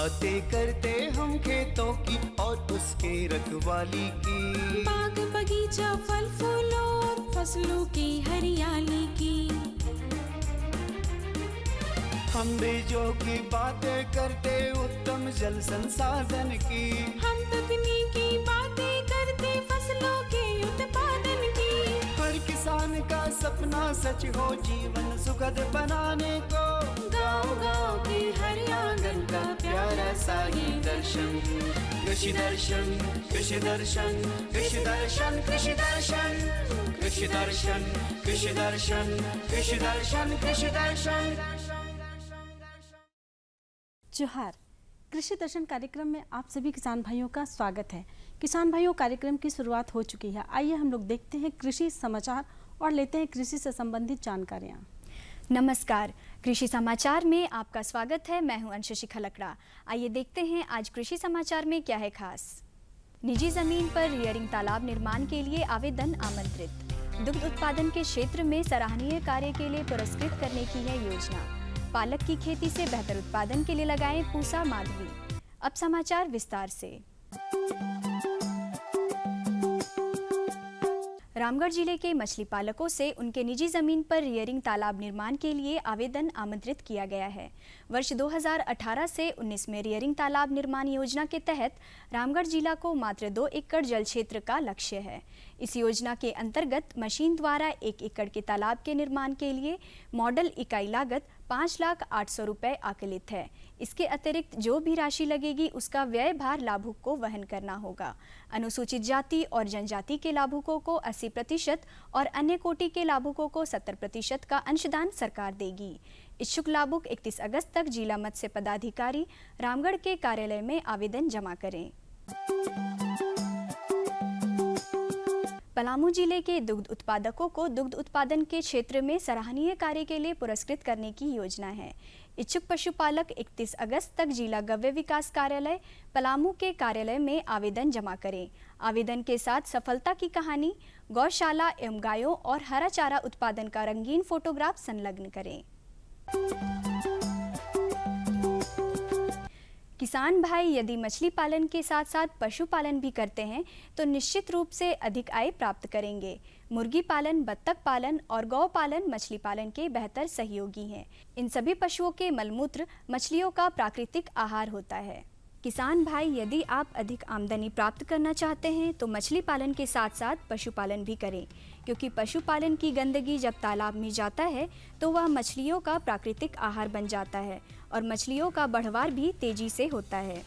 बातें करते हम खेतों की और उसके रखवाली की, बाग बगीचा फल फूलों और फसलों की हरियाली की। हम बीजों की बातें करते उत्तम जल संसाधन की, हम तकनीकी बातें करते फसलों के उत्पादन की। हर किसान का सपना सच हो जीवन सुखद बनाने को, गाँव-गाँव के हर आंगन का प्यारा सा ही दर्शन। कृषि दर्शन, कृषि दर्शन, कृषि दर्शन, कृषि दर्शन, कृषि दर्शन, कृषि दर्शन, कृषि दर्शन, कृषि दर्शन। जोहार। कृषि दर्शन कार्यक्रम में आप सभी किसान भाइयों का स्वागत है। किसान भाइयों, कार्यक्रम की शुरुआत हो चुकी है। आइए हम लोग देखते हैं कृषि समाचार और लेते हैं कृषि से संबंधित जानकारियाँ। नमस्कार, कृषि समाचार में आपका स्वागत है। मैं हूं अंशु खलकड़ा। आइए देखते हैं आज कृषि समाचार में क्या है खास। निजी जमीन पर रियरिंग तालाब निर्माण के लिए आवेदन आमंत्रित। दुग्ध उत्पादन के क्षेत्र में सराहनीय कार्य के लिए पुरस्कृत करने की है योजना। पालक की खेती से बेहतर उत्पादन के लिए लगाएं पूसा माधवी। अब समाचार विस्तार से। रामगढ़ जिले के मछली पालकों से उनके निजी जमीन पर रियरिंग तालाब निर्माण के लिए आवेदन आमंत्रित किया गया है। वर्ष 2018 से 19 में रियरिंग तालाब निर्माण योजना के तहत रामगढ़ जिला को मात्र 2 एकड़ जल क्षेत्र का लक्ष्य है। इस योजना के अंतर्गत मशीन द्वारा 1 एकड़ के तालाब के निर्माण के लिए मॉडल इकाई लागत 5,08,000 रुपये आकलित है। इसके अतिरिक्त जो भी राशि लगेगी उसका व्यय भार लाभुक को वहन करना होगा। अनुसूचित जाति और जनजाति के लाभुकों को 80% और अन्य कोटि के लाभुकों को 70% का अंशदान सरकार देगी। इच्छुक लाभुक 31 अगस्त तक जिला मत्स्य पदाधिकारी रामगढ़ के कार्यालय में आवेदन जमा करें। पलामू जिले के दुग्ध उत्पादकों को दुग्ध उत्पादन के क्षेत्र में सराहनीय कार्य के लिए पुरस्कृत करने की योजना है। इच्छुक पशुपालक 31 अगस्त तक जिला गव्य विकास कार्यालय पलामू के कार्यालय में आवेदन जमा करें। आवेदन के साथ सफलता की कहानी, गौशाला एवं गायों और हरा चारा उत्पादन का रंगीन फोटोग्राफ संलग्न करें। किसान भाई यदि मछली पालन के साथ साथ पशुपालन भी करते हैं तो निश्चित रूप से अधिक आय प्राप्त करेंगे। मुर्गी पालन, बत्तख पालन और गौ पालन मछली पालन के बेहतर सहयोगी हैं। इन सभी पशुओं के मलमूत्र मछलियों का प्राकृतिक आहार होता है। किसान भाई यदि आप अधिक आमदनी प्राप्त करना चाहते हैं तो मछली पालन के साथ साथ पशुपालन भी करें, क्योंकि पशुपालन की गंदगी जब तालाब में जाता है तो वह मछलियों का प्राकृतिक आहार बन जाता है और मछलियों का बढ़वार भी तेजी से होता है।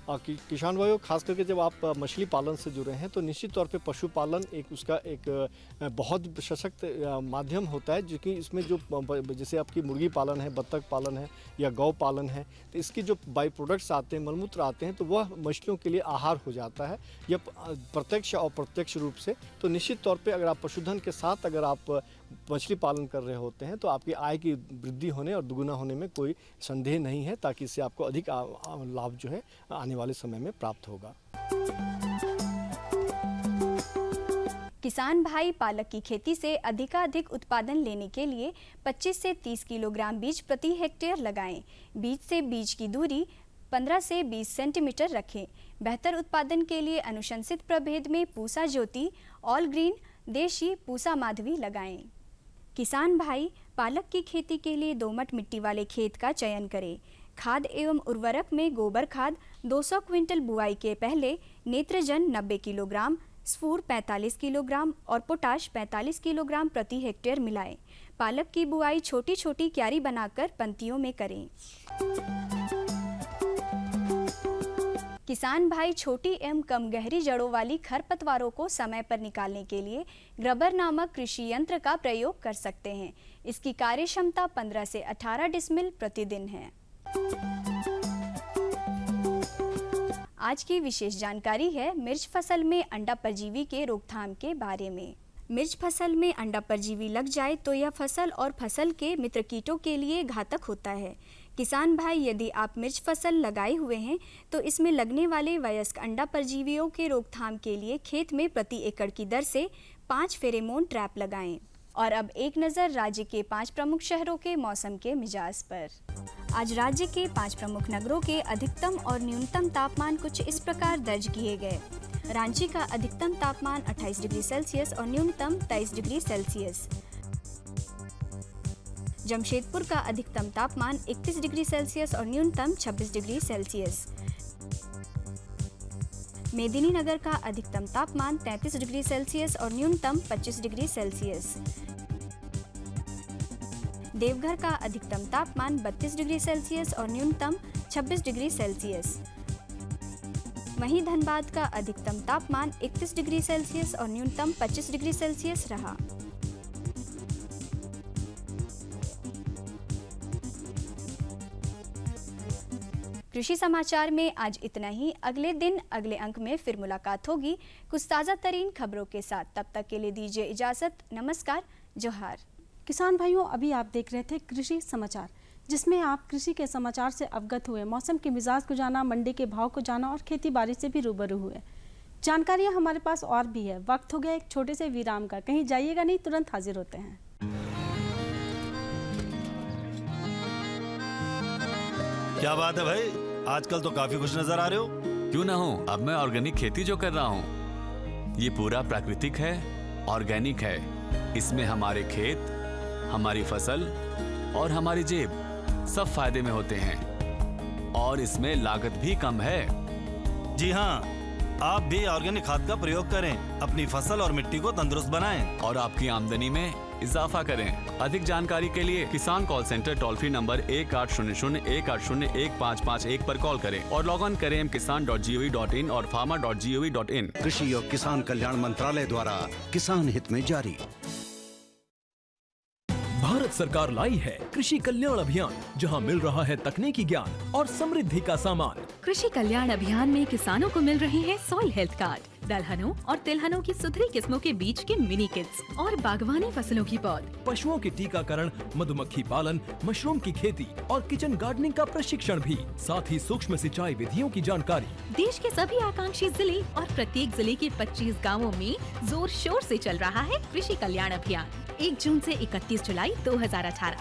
किसान भाइयों, खास करके जब आप मछली पालन से जुड़े हैं तो निश्चित तौर पे पशुपालन उसका एक बहुत सशक्त माध्यम होता है, जो कि इसमें जो जैसे आपकी मुर्गी पालन है, बत्तख पालन है या गौ पालन है, तो इसके जो बाई प्रोडक्ट्स आते हैं, मलमूत्र आते हैं, तो वह मछलियों के लिए आहार हो जाता है, या प्रत्यक्ष और प्रत्यक्ष रूप से। तो निश्चित तौर पर अगर आप पशुधन के साथ अगर आप मछली पालन कर रहे होते हैं तो आपकी आय की वृद्धि होने और दुगुना होने में कोई संदेह नहीं है, ताकि इससे आपको अधिक लाभ जो है आने वाले समय में प्राप्त होगा। किसान भाई पालक की खेती से अधिकाधिक उत्पादन लेने के लिए 25 से 30 किलोग्राम बीज प्रति हेक्टेयर लगाएं। बीज से बीज की दूरी 15 से 20 सेंटीमीटर रखें। बेहतर उत्पादन के लिए अनुशंसित प्रभेद में पूसा ज्योति, ऑल ग्रीन, देशी, पूसा माधवी लगाएं। किसान भाई पालक की खेती के लिए दोमट मिट्टी वाले खेत का चयन करें। खाद एवं उर्वरक में गोबर खाद 200 क्विंटल बुआई के पहले, नेत्रजन 90 किलोग्राम, स्फूर 45 किलोग्राम और पोटाश 45 किलोग्राम प्रति हेक्टेयर मिलाएं। पालक की बुआई छोटी छोटी क्यारी बनाकर पंक्तियों में करें। किसान भाई छोटी एवं कम गहरी जड़ों वाली खरपतवारों को समय पर निकालने के लिए ग्रबर नामक कृषि यंत्र का प्रयोग कर सकते हैं। इसकी कार्य क्षमता 15 से 18 डिसमिल प्रतिदिन है। आज की विशेष जानकारी है मिर्च फसल में अंडा परजीवी के रोकथाम के बारे में। मिर्च फसल में अंडा परजीवी लग जाए तो यह फसल और फसल के मित्र कीटों के लिए घातक होता है। किसान भाई यदि आप मिर्च फसल लगाए हुए हैं तो इसमें लगने वाले वयस्क अंडा परजीवियों के रोकथाम के लिए खेत में प्रति एकड़ की दर से 5 फेरेमोन ट्रैप लगाएं। और अब एक नज़र राज्य के 5 प्रमुख शहरों के मौसम के मिजाज पर। आज राज्य के 5 प्रमुख नगरों के अधिकतम और न्यूनतम तापमान कुछ इस प्रकार दर्ज किए गए। रांची का अधिकतम तापमान 28 डिग्री सेल्सियस और न्यूनतम 23 डिग्री सेल्सियस। जमशेदपुर का अधिकतम तापमान 31 डिग्री सेल्सियस और न्यूनतम 26 डिग्री सेल्सियस। मेदिनीनगर का अधिकतम तापमान 33 डिग्री सेल्सियस और न्यूनतम 25 डिग्री सेल्सियस। देवघर का अधिकतम तापमान 32 डिग्री सेल्सियस और न्यूनतम 26 डिग्री सेल्सियस। वहीं धनबाद का अधिकतम तापमान 31 डिग्री सेल्सियस और न्यूनतम 25 डिग्री सेल्सियस रहा। कृषि समाचार में आज इतना ही। अगले दिन अगले अंक में फिर मुलाकात होगी कुछ ताज़ा तरीन खबरों के साथ। तब तक के लिए दीजिए इजाज़त। नमस्कार, जोहार। किसान भाइयों, अभी आप देख रहे थे कृषि समाचार, जिसमें आप कृषि के समाचार से अवगत हुए, मौसम के मिजाज को जाना, मंडी के भाव को जाना और खेती बाड़ी से भी रूबरू हुए। जानकारियाँ हमारे पास और भी है। वक्त हो गया एक छोटे से विराम का। कहीं जाइएगा नहीं, तुरंत हाजिर होते हैं। क्या बात है भाई, आजकल तो काफी खुश नजर आ रहे हो। क्यों ना हो, अब मैं ऑर्गेनिक खेती जो कर रहा हूँ ये पूरा प्राकृतिक है, ऑर्गेनिक है। इसमें हमारे खेत, हमारी फसल और हमारी जेब सब फायदे में होते हैं और इसमें लागत भी कम है। जी हाँ, आप भी ऑर्गेनिक खाद का प्रयोग करें, अपनी फसल और मिट्टी को तंदुरुस्त बनाएं और आपकी आमदनी में इजाफा करें। अधिक जानकारी के लिए किसान call centre toll free number 1800-180-1551 पर कॉल करें और लॉग ऑन करें kisan.gov.in और farmer.gov.in। कृषि और किसान कल्याण मंत्रालय द्वारा किसान हित में जारी। भारत सरकार लाई है कृषि कल्याण अभियान, जहां मिल रहा है तकनीकी ज्ञान और समृद्धि का सामान। कृषि कल्याण अभियान में किसानों को मिल रहे हैं सॉइल हेल्थ कार्ड, दलहनों और तिलहनों की सुधरी किस्मों के बीज के मिनी किट्स और बागवानी फसलों की पौध, पशुओं के टीकाकरण, मधुमक्खी पालन, मशरूम की खेती और किचन गार्डनिंग का प्रशिक्षण भी, साथ ही सूक्ष्म सिंचाई विधियों की जानकारी। देश के सभी आकांक्षी जिले और प्रत्येक जिले के 25 गाँवों में जोर शोर से चल रहा है कृषि कल्याण अभियान। 1 जून से 31 जुलाई 2018।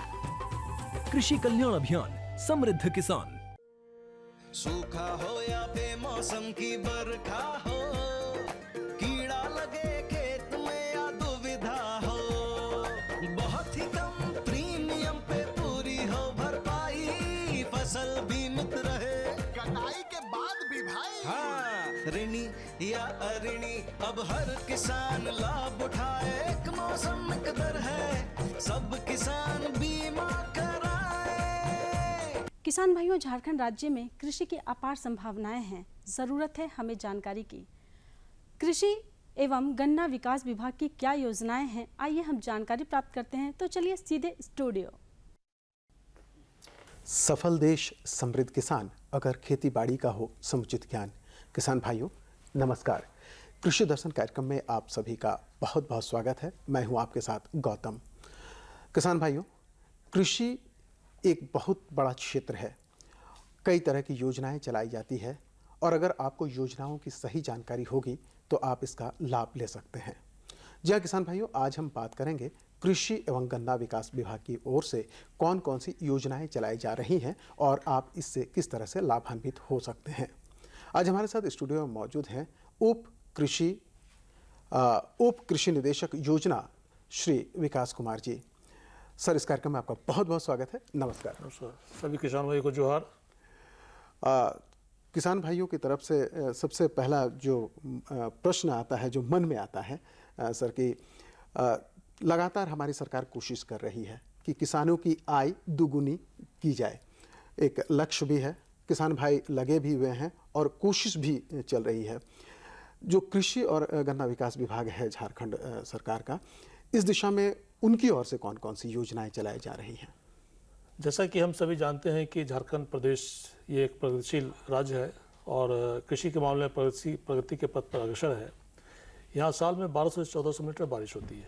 कृषि कल्याण अभियान, समृद्ध किसान। सूखा हो या बेमौसम की बरखा हो, कीड़ा लगे खेत में या दुविधा हो, बहुत ही कम प्रीमियम पे पूरी हो भरपाई, फसल बीमित रहे कटाई के बाद भी भाई। हाँ, ऋणी या अऋणी अब हर किसान लाभ उठाए। एक मौसम एक दर है, सब किसान बीमा कराए। किसान भाइयों, झारखंड राज्य में कृषि की अपार संभावनाएं हैं। ज़रूरत है हमें जानकारी की। कृषि एवं गन्ना विकास विभाग की क्या योजनाएं हैं, आइए हम जानकारी प्राप्त करते हैं। तो चलिए सीधे स्टूडियो। सफल देश, समृद्ध किसान, अगर खेती बाड़ी का हो समुचित ज्ञान। किसान भाइयों नमस्कार। कृषि दर्शन कार्यक्रम में आप सभी का बहुत बहुत स्वागत है। मैं हूं आपके साथ गौतम। किसान भाइयों, कृषि एक बहुत बड़ा क्षेत्र है। कई तरह की योजनाएं चलाई जाती है और अगर आपको योजनाओं की सही जानकारी होगी तो आप इसका लाभ ले सकते हैं। जी हाँ किसान भाइयों, आज हम बात करेंगे कृषि एवं गन्ना विकास विभाग की ओर से कौन कौन सी योजनाएं चलाई जा रही हैं और आप इससे किस तरह से लाभान्वित हो सकते हैं। आज हमारे साथ स्टूडियो में मौजूद हैं उप कृषि निदेशक योजना श्री विकास कुमार जी। सर, इस कार्यक्रम में आपका बहुत बहुत स्वागत है। नमस्कार। सभी किसान भाइयों को जोहार। किसान भाइयों की तरफ से सबसे पहला जो प्रश्न आता है, जो मन में आता है सर, कि लगातार हमारी सरकार कोशिश कर रही है कि किसानों की आय दुगुनी की जाए। एक लक्ष्य भी है, किसान भाई लगे भी हुए हैं और कोशिश भी चल रही है। जो कृषि और गन्ना विकास विभाग है झारखंड सरकार का, इस दिशा में उनकी ओर से कौन कौन सी योजनाएं चलाई जा रही हैं? जैसा कि हम सभी जानते हैं कि झारखंड प्रदेश ये एक प्रगतिशील राज्य है और कृषि के मामले में प्रगति के पथ पर अग्रसर है। यहाँ साल में 1200 से 1400 मिलीमीटर बारिश होती है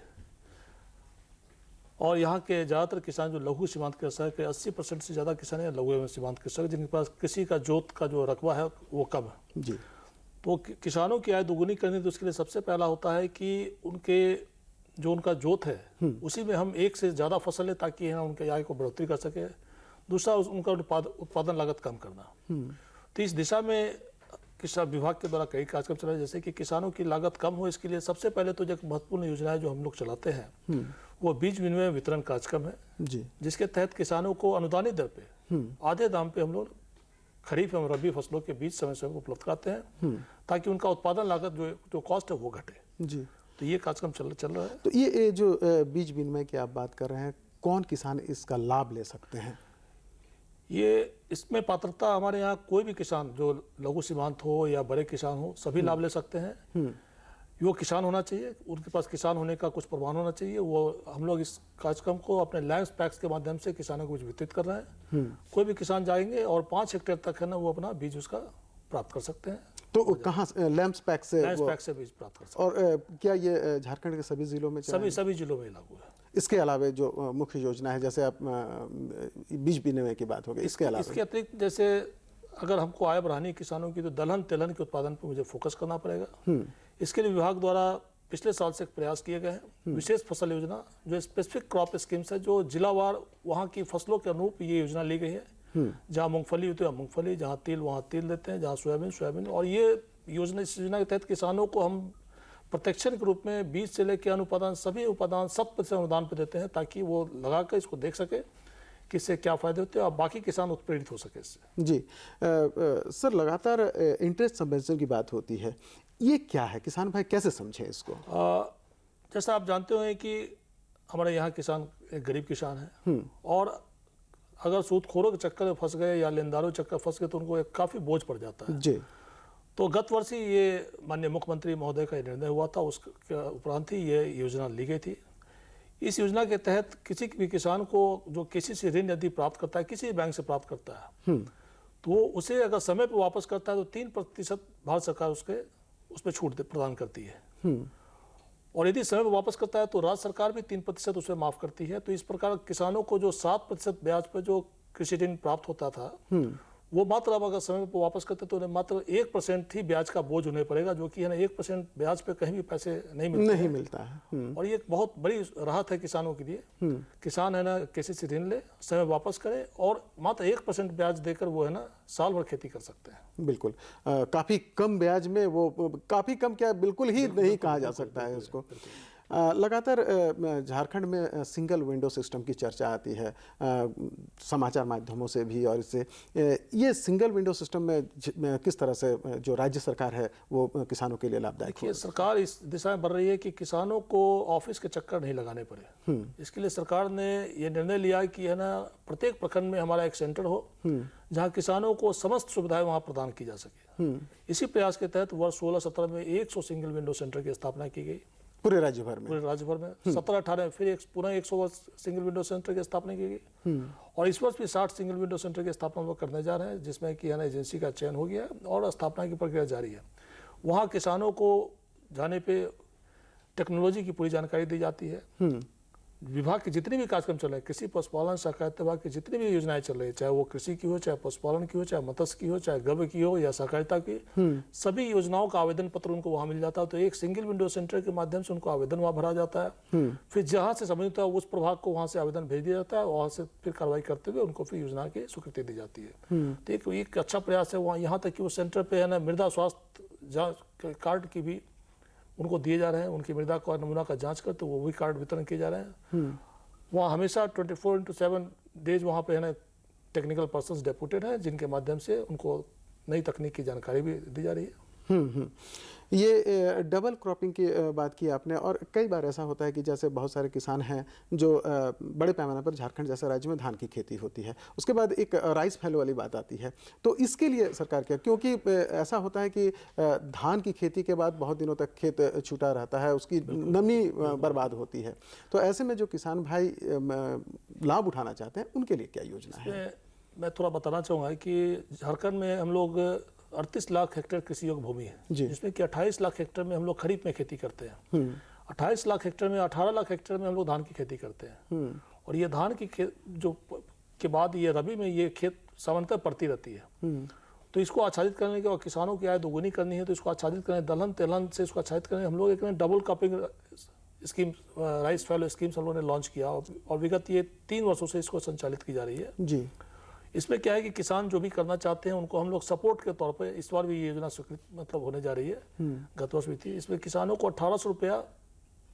और यहाँ के ज़्यादातर किसान जो लघु सीमांत कृषक है, 80% से ज़्यादा किसान हैं लघु एवं सीमांत कृषक, जिनके पास कृषि का जोत का जो रकबा है वो कम है जी। तो किसानों की आय दोगुनी करनी तो उसके लिए सबसे पहला होता है कि उनके जो उनका जोत है उसी में हम एक से ज़्यादा फसल लें ताकि है ना उनके आय को बढ़ोतरी कर सके। दूसरा उनका उत्पादन लागत कम करना। तो इस दिशा में किसान विभाग के द्वारा कई कार्यक्रम चलाए, जैसे कि किसानों की लागत कम हो इसके लिए सबसे पहले तो जो महत्वपूर्ण योजना है जो हम लोग चलाते हैं वो बीज विनिमय वितरण कार्यक्रम है जी, जिसके तहत किसानों को अनुदानित दर पे आधे दाम पे हम लोग खरीफ एवं रबी फसलों के बीज समय समय उपलब्ध कराते हैं ताकि उनका उत्पादन लागत जो कॉस्ट है वो घटे जी। तो ये कार्यक्रम चल रहा है। तो ये जो बीज विनिमय की आप बात कर रहे हैं, कौन किसान इसका लाभ ले सकते हैं? ये इसमें पात्रता हमारे यहाँ कोई भी किसान जो लघु सीमांत हो या बड़े किसान हो सभी लाभ ले सकते हैं। वो किसान होना चाहिए, उनके पास किसान होने का कुछ प्रमाण होना चाहिए। वो हम लोग इस कार्यक्रम को अपने लैंड पैक्स के माध्यम से किसानों को वितरित कर रहे हैं। कोई भी किसान जाएंगे और 5 हेक्टेयर तक है ना वो अपना बीज उसका प्राप्त कर सकते हैं। तो कहाँ लैंप्स पैक से बीज प्राप्त कर सकते हैं। और क्या ये झारखंड के सभी जिलों में सभी जिलों में लागू है? इसके अलावा जो मुख्य योजना है जैसे आप बीज विनिमय की बात हो गई, इसके अतिरिक्त जैसे अगर हमको आय बढ़ानी किसानों की तो दलहन तिलहन के उत्पादन पर मुझे फोकस करना पड़ेगा। इसके लिए विभाग द्वारा पिछले साल से प्रयास किए गए हैं। विशेष फसल योजना जो स्पेसिफिक क्रॉप स्कीम्स है जो जिलावार वहाँ की फसलों के अनुरूप ये योजना ली गई है। जहाँ मूंगफली होती है मूंगफली, जहाँ तिल वहाँ तिल देते हैं, जहाँ सोयाबीन। और ये योजना इस योजना के तहत किसानों को हम प्रोटेक्शन के रूप में बीज से लेकर अनुपादान सभी उपादान 100% अनुदान पर देते हैं ताकि वो लगाकर इसको देख सके कि इससे क्या फायदे होते हैं और बाकी किसान उत्प्रेरित हो सके इससे। जी सर, लगातार इंटरेस्ट सबवेंशन की बात होती है, ये क्या है? किसान भाई कैसे समझे इसको? जैसा आप जानते हो कि हमारे यहाँ किसान एक गरीब किसान है और अगर सूदखोरों के चक्कर में फंस गए या लेनदारों के चक्कर फंस गए तो उनको एक काफ़ी बोझ पड़ जाता है जी। तो गत वर्ष ही ये माननीय मुख्यमंत्री महोदय का निर्णय हुआ था, उसके उपरांत ही ये योजना ली गई थी। इस योजना के तहत किसी भी किसान को जो किसी से ऋण यदि प्राप्त करता है, किसी बैंक से प्राप्त करता है तो वो उसे अगर समय पर वापस करता है तो 3% भारत सरकार उसमें छूट प्रदान करती है। और यदि समय पर वापस करता है तो राज्य सरकार भी 3% उसे माफ करती है। तो इस प्रकार किसानों को जो 7% ब्याज पर जो कृषि ऋण प्राप्त होता था वो मात्र अब अगर समय पर वापस करते तो उन्हें मात्र 1% ही ब्याज का बोझ उन्हें पड़ेगा, जो कि है ना 1% ब्याज पे कहीं भी पैसे नहीं मिलता है। और ये एक बहुत बड़ी राहत है किसानों के लिए। किसान है ना किसी से ऋण ले, समय वापस करे और मात्र 1% ब्याज देकर वो है ना साल भर खेती कर सकते हैं। बिल्कुल काफ़ी कम ब्याज में, वो काफ़ी कम क्या बिल्कुल ही नहीं कहा जा सकता है उसको। लगातार झारखंड में सिंगल विंडो सिस्टम की चर्चा आती है समाचार माध्यमों से भी, और इससे ये सिंगल विंडो सिस्टम में किस तरह से जो राज्य सरकार है वो किसानों के लिए लाभदायक है? सरकार इस दिशा में बढ़ रही है कि किसानों को ऑफिस के चक्कर नहीं लगाने पड़े। इसके लिए सरकार ने ये निर्णय लिया कि है ना प्रत्येक प्रखंड में हमारा एक सेंटर हो जहाँ किसानों को समस्त सुविधाएं वहाँ प्रदान की जा सके। इसी प्रयास के तहत वर्ष 16-17 में 100 सिंगल विंडो सेंटर की स्थापना की गई पूरे राज्य भर में। 17-18 फिर पुनः 100 सिंगल विंडो सेंटर की स्थापना की गई और इस वर्ष भी 60 सिंगल विंडो सेंटर की स्थापना वो करने जा रहे हैं, जिसमें कि है ना एजेंसी का चयन हो गया और स्थापना की प्रक्रिया जारी है। वहाँ किसानों को जाने पे टेक्नोलॉजी की पूरी जानकारी दी जाती है। विभाग के जितने भी कार्यक्रम चल रहे हैं, कृषि पशुपालन सहकारिता विभाग की जितनी भी योजनाएं चल रही है, चाहे वो कृषि की हो, चाहे पशुपालन की हो, चाहे मत्स्य की हो, चाहे गव्य की हो या सहकारिता की, सभी योजनाओं का आवेदन पत्र उनको वहाँ मिल जाता है। तो एक सिंगल विंडो सेंटर के माध्यम से उनको आवेदन वहाँ भरा जाता है। फिर जहाँ से संबंधित है उस प्रभाग को वहाँ से आवेदन भेज दिया जाता है और वहाँ से फिर कार्रवाई करते हुए उनको फिर योजना की स्वीकृति दी जाती है। तो एक अच्छा प्रयास है वहाँ, यहाँ तक कि वो सेंटर पे है ना मृदा स्वास्थ्य जाँच कार्ड की भी उनको दिए जा रहे हैं। उनकी मृदा का नमूना का जांच करते वो भी कार्ड वितरण किए जा रहे हैं। वहाँ हमेशा 24/7 डेज वहाँ पे है ना टेक्निकल पर्सन्स डेपुटेड हैं जिनके माध्यम से उनको नई तकनीक की जानकारी भी दी जा रही है। ये डबल क्रॉपिंग की बात की आपने, और कई बार ऐसा होता है कि जैसे बहुत सारे किसान हैं जो बड़े पैमाने पर झारखंड जैसे राज्य में धान की खेती होती है, उसके बाद एक राइस फैलो वाली बात आती है, तो इसके लिए सरकार क्या, क्योंकि ऐसा होता है कि धान की खेती के बाद बहुत दिनों तक खेत छूटा रहता है, उसकी नमी बर्बाद होती है, तो ऐसे में जो किसान भाई लाभ उठाना चाहते हैं उनके लिए क्या योजना है? मैं थोड़ा बताना चाहूँगा कि झारखंड में हम लोग 38 लाख हेक्टेयर कृषि योग्य भूमि है, जिसमें कि 28 लाख हेक्टेयर में हम लोग खरीफ में खेती करते हैं। 28 लाख हेक्टेयर में 18 लाख हेक्टेयर में हम लोग धान की खेती करते हैं। और ये धान की जो के बाद ये रबी में ये खेत सामान्यतः पड़ती रहती है। तो इसको आच्छादित करने के और किसानों की आय दोगुनी करनी है तो इसको आच्छादित करने, दलहन तिलहन से इसको आच्छादित करने हम लोग एक डबल क्रॉपिंग स्कीम राइस फैलो स्कीम्स हम लोगों ने लॉन्च किया और विगत ये 3 वर्षों से इसको संचालित की जा रही है जी। इसमें क्या है कि किसान जो भी करना चाहते हैं उनको हम लोग सपोर्ट के तौर पर इस बार भी ये योजना स्वीकृत मतलब होने जा रही है, गत वर्ष भी थी। इसमें किसानों को 1800 रुपया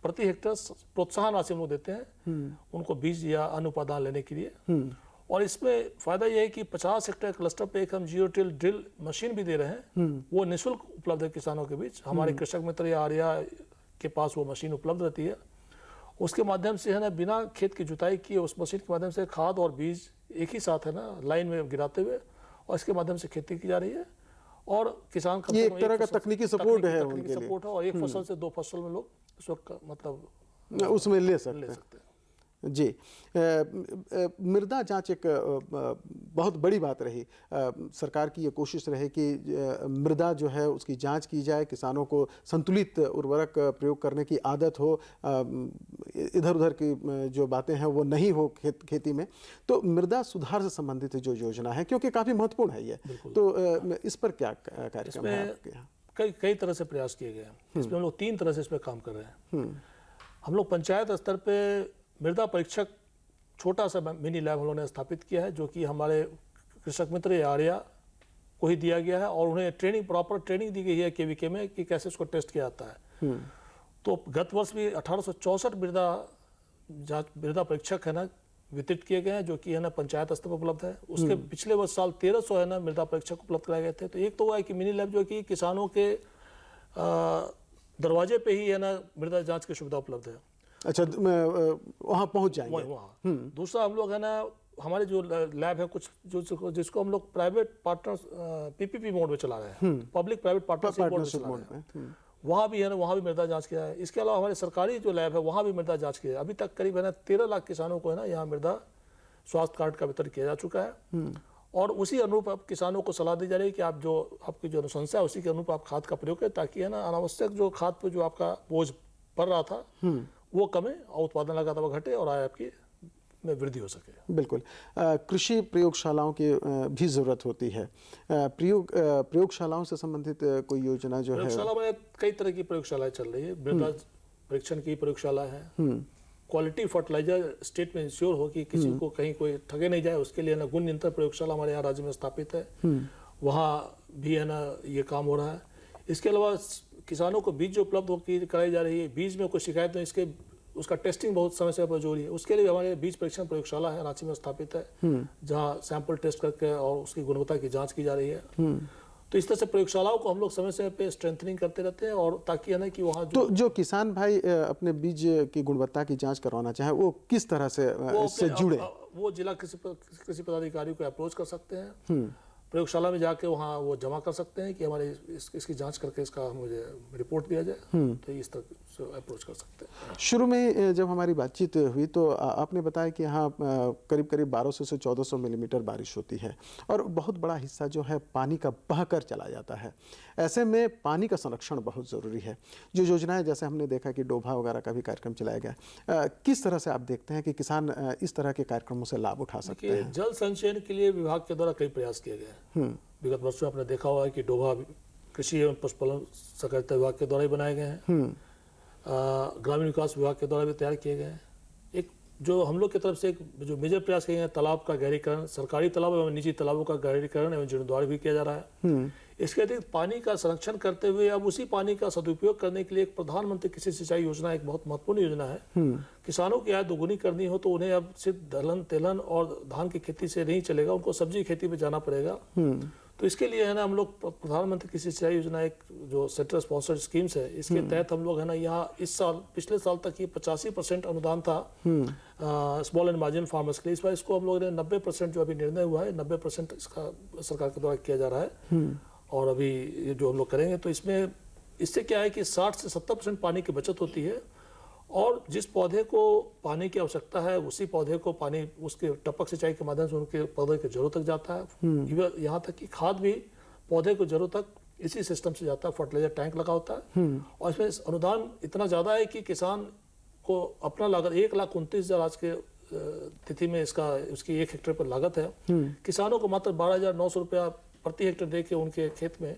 प्रति हेक्टेयर प्रोत्साहन राशि हम लोग देते हैं उनको बीज या अन्य उपादान लेने के लिए। और इसमें फायदा यह है कि 50 हेक्टेयर क्लस्टर पे एक हम जियोटिल ड्रिल मशीन भी दे रहे हैं, वो निःशुल्क उपलब्ध है किसानों के बीच। हमारे कृषक मित्र या आर्या के पास वो मशीन उपलब्ध रहती है, उसके माध्यम से है ना बिना खेत की जुताई किए उस मशीन के माध्यम से खाद और बीज एक ही साथ है ना लाइन में गिराते हुए और इसके माध्यम से खेती की जा रही है। और किसान ये एक तरह का तकनीकी सपोर्ट है उनके लिए। सपोर्ट है और एक फसल से 2 फसल में लोग उस वक्त मतलब उसमें ले सकते हैं जी। मृदा जांच एक बहुत बड़ी बात रही। सरकार की ये कोशिश रहे कि मृदा जो है उसकी जांच की जाए, किसानों को संतुलित उर्वरक प्रयोग करने की आदत हो, इधर उधर की जो बातें हैं वो नहीं हो खेती में। तो मृदा सुधार से संबंधित जो योजना है, क्योंकि काफ़ी महत्वपूर्ण है ये, तो इस पर क्या कार्यक्रम है आपके यहाँ? कई तरह से प्रयास किए गए हैं। इसमें हम लोग 3 तरह से इस पर काम कर रहे हैं। हम लोग पंचायत स्तर पे मृदा परीक्षक छोटा सा मिनी लैब हम लोगों ने स्थापित किया है, जो कि हमारे कृषक मित्र या आर्या को ही दिया गया है और उन्हें ट्रेनिंग प्रॉपर ट्रेनिंग दी गई है केवीके में कि कैसे इसको टेस्ट किया जाता है। तो गत वर्ष भी 1864 मृदा परीक्षक है ना वितरित किए गए हैं, जो कि है ना पंचायत स्तर पर उपलब्ध है। उसके पिछले वर्ष साल 1300 है ना मृदा परीक्षक उपलब्ध कराए गए थे। तो एक तो हुआ है कि मिनी लैब जो कि किसानों के दरवाजे पे ही है ना मृदा जांच की सुविधा उपलब्ध है। अच्छा, वहाँ पहुँच जाएंगे वहाँ। दूसरा हम लोग है ना हमारे जो लैब है कुछ जिसको हम लोग प्राइवेट पार्टनर पीपीपी मोड में चला रहे हैं, पब्लिक प्राइवेट पार्टनरशिप मोड में, वहाँ भी है ना वहाँ भी मृदा जांच किया है। इसके अलावा हमारे सरकारी जो लैब है वहाँ भी मृदा जांच किया है। अभी तक करीब है ना 13 लाख किसानों को है ना यहाँ मृदा स्वास्थ्य कार्ड का वितरण किया जा चुका है। और उसी अनुरूप अब किसानों को सलाह दी जा रही है कि आप जो आपकी जो अनुशंसा है उसी के अनुरूप आप खाद का प्रयोग करें, ताकि है ना अनावश्यक जो खाद पर जो आपका बोझ पड़ रहा था वो कमे और उत्पादन लगातार घटे और आय आपकी में वृद्धि हो सके। बिल्कुल। कृषि प्रयोगशालाओं की भी ज़रूरत होती है। प्रयोगशालाओं से संबंधित कोई योजना जो है? प्रयोगशाला में कई तरह की प्रयोगशालाएं चल रही है। मृदा परीक्षण की प्रयोगशाला है, क्वालिटी फर्टिलाइजर स्टेट में इंश्योर हो कि किसी को कहीं कोई ठगे नहीं जाए, उसके लिए ना गुण नियंत्रण प्रयोगशाला हमारे यहाँ राज्य में स्थापित है, वहाँ भी है ना ये काम हो रहा है। इसके अलावा किसानों को बीज जो उपलब्ध कराई जा रही है, बीज में कोई शिकायत नहीं, इसके उसका टेस्टिंग बहुत समय से जरूरी है। उसके लिए हमारे बीज परीक्षण प्रयोगशाला है रांची में स्थापित है, जहाँ सैंपल टेस्ट करके और उसकी गुणवत्ता की जांच की जा रही है। तो इस तरह से प्रयोगशालाओं को हम लोग समय समय पे स्ट्रेंथनिंग करते रहते हैं, और ताकि है ना कि वहाँ तो जो किसान भाई अपने बीज की गुणवत्ता की जांच करवाना चाहे वो किस तरह से इससे जुड़े? वो जिला कृषि पदाधिकारी को अप्रोच कर सकते हैं, प्रयोगशाला में जाके वहाँ वो जमा कर सकते हैं कि हमारे इसकी जांच करके इसका मुझे रिपोर्ट दिया जाए, तो इस तरह से अप्रोच कर सकते हैं। शुरू में जब हमारी बातचीत हुई तो आपने बताया कि यहाँ करीब 1200 से 1400 मिलीमीटर बारिश होती है और बहुत बड़ा हिस्सा जो है पानी का बहकर चला जाता है। ऐसे में पानी का संरक्षण बहुत ज़रूरी है। जो योजनाएं जैसे हमने देखा कि डोभा वगैरह का भी कार्यक्रम चलाया गया, किस तरह से आप देखते हैं कि किसान इस तरह के कार्यक्रमों से लाभ उठा सकते हैं? जल संचयन के लिए विभाग के द्वारा कई प्रयास किए गए हैं। विगत वर्षों में आपने देखा हुआ है कि डोभा कृषि एवं पशुपालन सहकारिता विभाग के द्वारा ही बनाए गए हैं, ग्रामीण विकास विभाग के द्वारा भी तैयार किए गए हैं। एक जो हम लोग की तरफ से एक जो मेजर प्रयास किए गए हैं, तालाब का गहरीकरण, सरकारी तालाब एवं निजी तालाबों का गहरीकरण एवं जीर्णोद्धार भी किया जा रहा है। इसके अतिरिक्त पानी का संरक्षण करते हुए अब उसी पानी का सदुपयोग करने के लिए एक प्रधानमंत्री कृषि सिंचाई योजना एक बहुत महत्वपूर्ण योजना है। किसानों की आय दोगुनी करनी हो तो उन्हें अब सिर्फ दलहन तेलहन और धान की खेती से नहीं चलेगा, उनको सब्जी खेती में जाना पड़ेगा। तो इसके लिए है ना हम लोग प्रधानमंत्री कृषि सिंचाई योजना एक जो सेंट्रल स्पॉन्सर्ड स्कीम्स है, इसके तहत हम लोग है ना यहाँ इस साल पिछले साल तक ये 85% अनुदान था स्मॉल एंड मार्जिनल फार्मर्स के लिए। इस बार इसको हम लोग ने 90% जो अभी निर्णय हुआ है 90% इसका सरकार के द्वारा किया जा रहा है। और अभी ये जो हम लोग करेंगे तो इससे क्या है कि 60 से 70% पानी की बचत होती है, और जिस पौधे को पानी की आवश्यकता है उसी पौधे को पानी उसके टपक सिंचाई के माध्यम से उनके पौधे की जरूरत तक जाता है। यहाँ तक कि खाद भी पौधे को जरूरत तक इसी सिस्टम से जाता है, फर्टिलाइजर टैंक लगा होता है। और इसमें अनुदान इतना ज़्यादा है कि किसान को अपना लागत 1,29,000 आज के तिथि में उसकी 1 हेक्टेयर पर लागत है, किसानों को मात्र 12,900 रुपया प्रति हेक्टेयर दे के उनके खेत में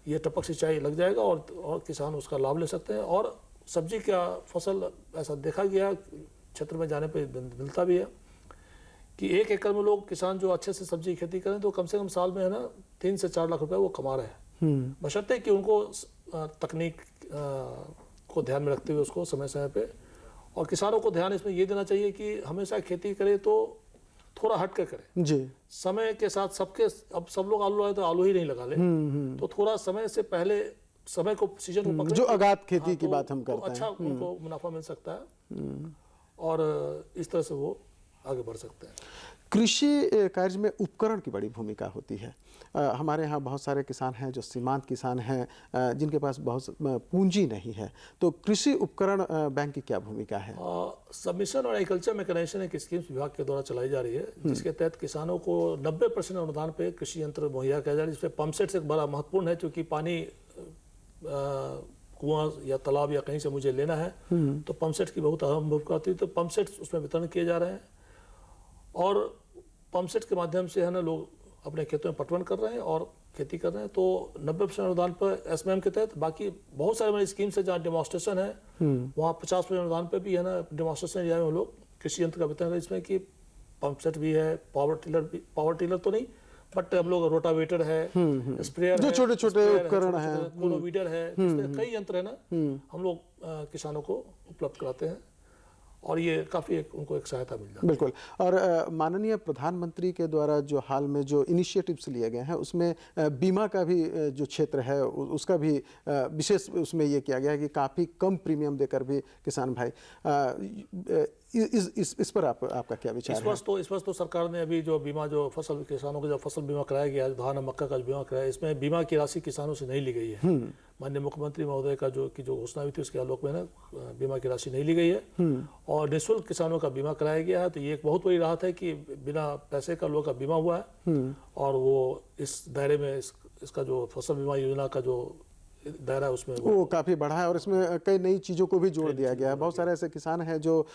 ये टपक सिंचाई लग जाएगा और किसान उसका लाभ ले सकते हैं। और सब्जी का फसल ऐसा देखा गया, क्षेत्र में जाने पे मिलता भी है कि 1 एकड़ में लोग किसान जो अच्छे से सब्जी की खेती करें तो कम से कम साल में है ना 3 से 4 लाख रुपए वो कमा रहे हैं, बशर्ते कि उनको तकनीक को ध्यान में रखते हुए उसको समय समय पे, और किसानों को ध्यान इसमें ये देना चाहिए कि हमेशा खेती करे तो थोड़ा हट कर करें जी। समय के साथ सबके, अब सब लोग आलू लगाए तो आलू ही नहीं लगा ले, तो थोड़ा समय से पहले समय को सीजन को पकड़े, जो आगात खेती की बात हम करते हैं, अच्छा उनको मुनाफा मिल सकता है और इस तरह से वो आगे बढ़ सकते हैं। कृषि कार्य में उपकरण की बड़ी भूमिका होती है। हमारे यहाँ बहुत सारे किसान हैं जो सीमांत किसान हैं, जिनके पास बहुत पूंजी नहीं है, तो कृषि उपकरण बैंक की क्या भूमिका है? सबमिशन और एग्रीकल्चर मैकेनाइजेशन एक स्कीम विभाग के द्वारा चलाई जा रही है, जिसके तहत किसानों को 90% अनुदान पे कृषि यंत्र मुहैया किया जा रहा है, जिसमें पंप सेट एक बड़ा महत्वपूर्ण है, क्योंकि पानी कुआं या तालाब या कहीं से मुझे लेना है तो पंप सेट की बहुत अहम भूमिका होती है, तो पंप सेट उसमें वितरण किए जा रहे हैं और पंप सेट के माध्यम से है ना लोग अपने खेतों में पटवन कर रहे हैं और खेती कर रहे हैं। तो 90% अनुदान पर एसएमएम के तहत, बाकी बहुत सारे हमारी स्कीम्स है जहाँ डेमोन्स्ट्रेशन है वहाँ 50% अनुदान पर भी है ना डेमोन्स्ट्रेशन एरिया में हम लोग कृषि यंत्र का वितरण करें, इसमें कि पंप सेट भी है, पावर टिलर तो नहीं बट हम लोग रोटावेटर है, स्प्रेयर जो है, छोटे छोटे उपकरण है, कोलोवीडर है, इसमें कई यंत्र है ना हम लोग किसानों को उपलब्ध कराते हैं और ये काफ़ी उनको एक सहायता मिल जाती है। बिल्कुल। और माननीय प्रधानमंत्री के द्वारा जो हाल में जो इनिशिएटिव्स लिए गए हैं उसमें बीमा का भी जो क्षेत्र है उसका भी विशेष उसमें ये किया गया है कि काफ़ी कम प्रीमियम देकर भी किसान भाई, इस पर आपका क्या विचार है? इस वर्ष तो सरकार ने अभी जो बीमा, जो फसल किसानों को जो फसल बीमा कराया गया है, धान और मक्का का बीमा कराया, इसमें बीमा की राशि किसानों से नहीं ली गई है। माननीय मुख्यमंत्री महोदय का जो घोषणा हुई थी उसके आलोक में ना बीमा की राशि नहीं ली गई है और निःशुल्क किसानों का बीमा कराया गया है। तो ये एक बहुत बड़ी राहत है कि बिना पैसे का लोगों का बीमा हुआ है और वो इस दायरे में इसका जो फसल बीमा योजना का जो दायरा उसमें वो काफ़ी बढ़ा है और इसमें कई नई चीज़ों को भी जोड़ दिया गया है। बहुत सारे ऐसे किसान हैं जो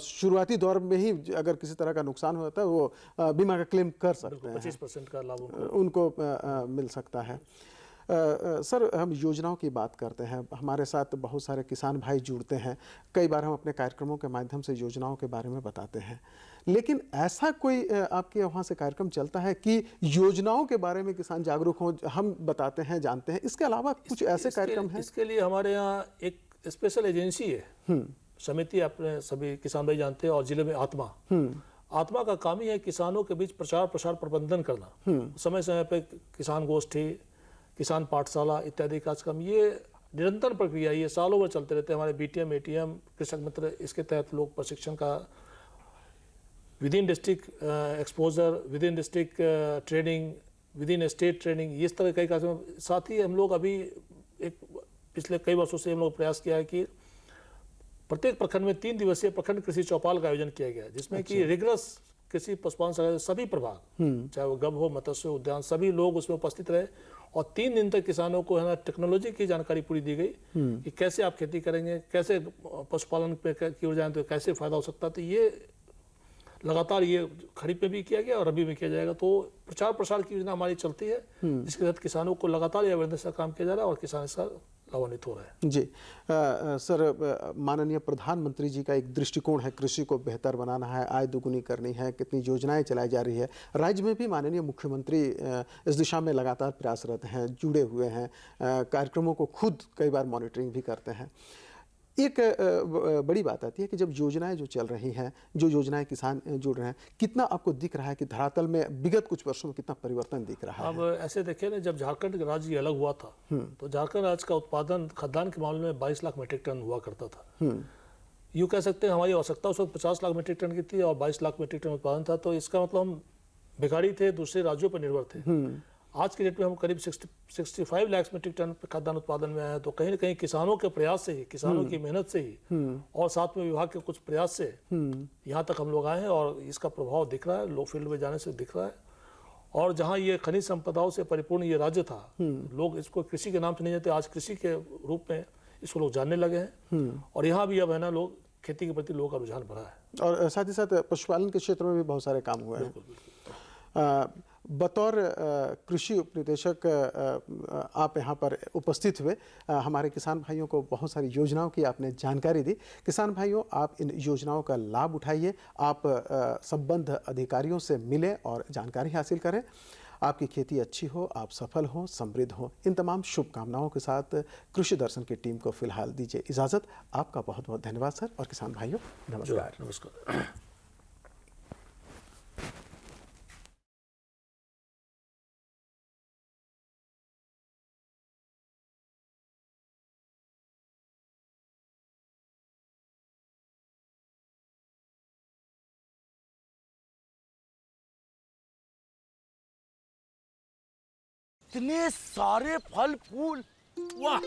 शुरुआती दौर में ही अगर किसी तरह का नुकसान होता है वो बीमा का क्लेम कर सकते हैं, 25% का लाभ उनको मिल सकता है। सर, हम योजनाओं की बात करते हैं, हमारे साथ बहुत सारे किसान भाई जुड़ते हैं, कई बार हम अपने कार्यक्रमों के माध्यम से योजनाओं के बारे में बताते हैं, लेकिन ऐसा कोई आपके वहाँ से कार्यक्रम चलता है कि योजनाओं के बारे में किसान जागरूक हों? हम बताते हैं, जानते हैं, इसके अलावा कुछ ऐसे कार्यक्रम हैं? इसके लिए हमारे यहाँ एक स्पेशल एजेंसी है, समिति, अपने सभी किसान भाई जानते हैं, और जिले में आत्मा का काम ही है किसानों के बीच प्रचार प्रसार प्रबंधन करना, समय समय पे किसान गोष्ठी, किसान पाठशाला इत्यादि कार्यक्रम, ये निरंतर प्रक्रिया, ये सालों भर चलते रहते हैं। हमारे बीटीएम, एटीएम, कृषक मित्र, इसके तहत लोग प्रशिक्षण का with in district exposure, with in district training, with in state training, इस तरह कई कार्यक्रम। साथ ही हम लोग अभी एक पिछले कई वर्षों से हम लोग प्रयास किया है कि प्रत्येक प्रखंड में 3 दिवसीय प्रखंड कृषि चौपाल का आयोजन किया गया, जिसमें कि रिगरस कृषि पशुपालन सभी प्रभाग, चाहे वो गब हो, मत्स्य उद्यान, सभी लोग उसमें उपस्थित रहे और 3 दिन तक किसानों को है ना टेक्नोलॉजी की जानकारी पूरी दी गई कि कैसे आप खेती करेंगे, कैसे पशुपालन पे की ओर जाएं तो कैसे फायदा हो सकता है। तो ये लगातार ये खरीफ में भी किया गया और रबी में किया जाएगा। तो प्रचार प्रसार की योजना हमारी चलती है, जिसके तहत किसानों को लगातार ये अवेयरनेस का काम किया जा रहा है और किसान इसका लाभान्वित हो रहा है। जी सर, माननीय प्रधानमंत्री जी का एक दृष्टिकोण है, कृषि को बेहतर बनाना है, आय दोगुनी करनी है, कितनी योजनाएं चलाई जा रही है। राज्य में भी माननीय मुख्यमंत्री इस दिशा में लगातार प्रयासरत हैं, जुड़े हुए हैं, कार्यक्रमों को खुद कई बार मॉनिटरिंग भी करते हैं। एक बड़ी बात आती है कि जब योजनाएं जो चल रही हैं, जो योजनाएं किसान जुड़ रहे हैं, कितना आपको दिख रहा है कि धरातल में विगत कुछ वर्षों में कितना परिवर्तन दिख रहा है? अब ऐसे देखें ना, जब झारखंड राज्य ये अलग हुआ था तो झारखंड राज्य का उत्पादन खाद्यान्न के मामले में 22 लाख मीट्रिक टन हुआ करता था। यूँ कह सकते हैं हमारी आवश्यकता उस वक्त 50 लाख मीट्रिक टन की थी और 22 लाख मीट्रिक टन उत्पादन था। तो इसका मतलब हम भिखारी थे, दूसरे राज्यों पर निर्भर थे। आज के डेट में हम करीब 65 लाख मीट्रिक टन खाद्यान्न उत्पादन में आए हैं। तो कहीं ना कहीं किसानों के प्रयास से ही, किसानों की मेहनत से ही और साथ में विभाग के कुछ प्रयास से यहाँ तक हम लोग आए हैं और इसका प्रभाव दिख रहा है, लो फील्ड में जाने से दिख रहा है। और जहाँ ये खनिज संपदाओं से परिपूर्ण ये राज्य था, लोग इसको कृषि के नाम से नहीं जानते, आज कृषि के रूप में इसको लोग जानने लगे हैं और यहाँ भी अब है ना लोग खेती के प्रति लोगों का रुझान बढ़ा है। और साथ ही साथ पशुपालन के क्षेत्र में भी बहुत सारे काम हुए हैं। बतौर कृषि उपनिदेशक आप यहाँ पर उपस्थित हुए, हमारे किसान भाइयों को बहुत सारी योजनाओं की आपने जानकारी दी। किसान भाइयों, आप इन योजनाओं का लाभ उठाइए, आप संबद्ध अधिकारियों से मिलें और जानकारी हासिल करें। आपकी खेती अच्छी हो, आप सफल हों, समृद्ध हों। इन तमाम शुभकामनाओं के साथ कृषि दर्शन की टीम को फिलहाल दीजिए इजाज़त। आपका बहुत बहुत धन्यवाद सर। और किसान भाइयों नमस्कार। नमस्कार। इतने सारे फल फूल, वाह।